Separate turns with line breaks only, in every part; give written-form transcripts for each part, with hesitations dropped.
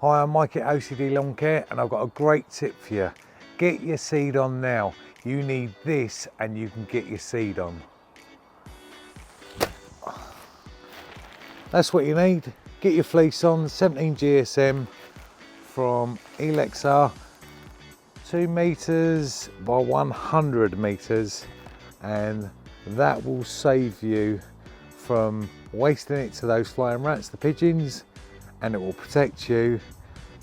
Hi, I'm Mike at OCD Lawncare and I've got a great tip for you. Get your seed on now. You need this and you can get your seed on. That's what you need. Get your fleece on, 17 GSM from Elexa, 2 meters by 100 meters, and that will save you from wasting it to those flying rats, the pigeons, and it will protect you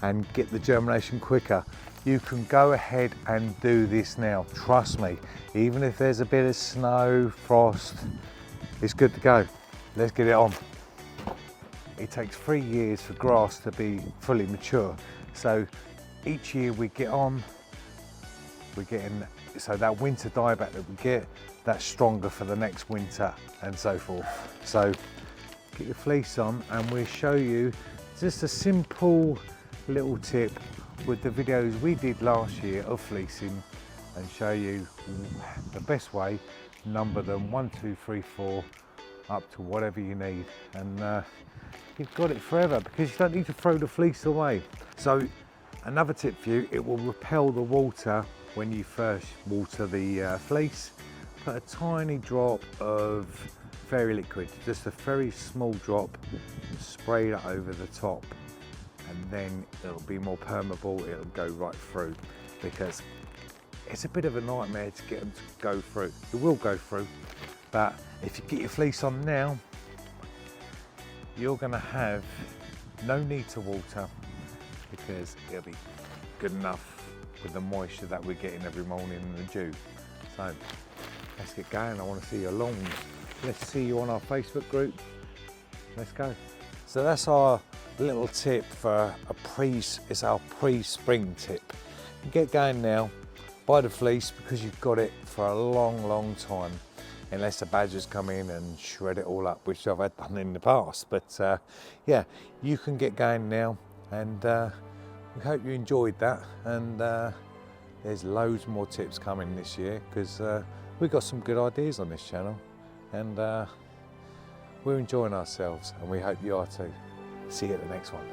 and get the germination quicker. You can go ahead and do this now, trust me. Even if there's a bit of snow, frost, it's good to go. Let's get it on. It takes 3 years for grass to be fully mature. So each year we get on, we're getting, so that winter dieback that we get, that's stronger for the next winter and so forth. So get your fleece on and we'll show you just a simple little tip with the videos we did last year of fleecing and show you the best way, number them 1, 2, 3, 4 up to whatever you need, and you've got it forever because you don't need to throw the fleece away. So another tip for you, it will repel the water when you first water the fleece. Put a tiny drop of fairy liquid, just a very small drop, spray it over the top, and then it'll be more permeable, it'll go right through, because it's a bit of a nightmare to get them to go through. It will go through, but if you get your fleece on now, you're going to have no need to water because it'll be good enough with the moisture that we're getting every morning and the dew. So let's get going. I want to see your lawns. Let's see you on our Facebook group. Let's go. So that's our little tip for it's our pre-spring tip. Get going now, buy the fleece because you've got it for a long time, unless the badgers come in and shred it all up, which I've had done in the past. But yeah, you can get going now, and we hope you enjoyed that. And there's loads more tips coming this year because we've got some good ideas on this channel, and we're enjoying ourselves, and we hope you are too. See you at the next one.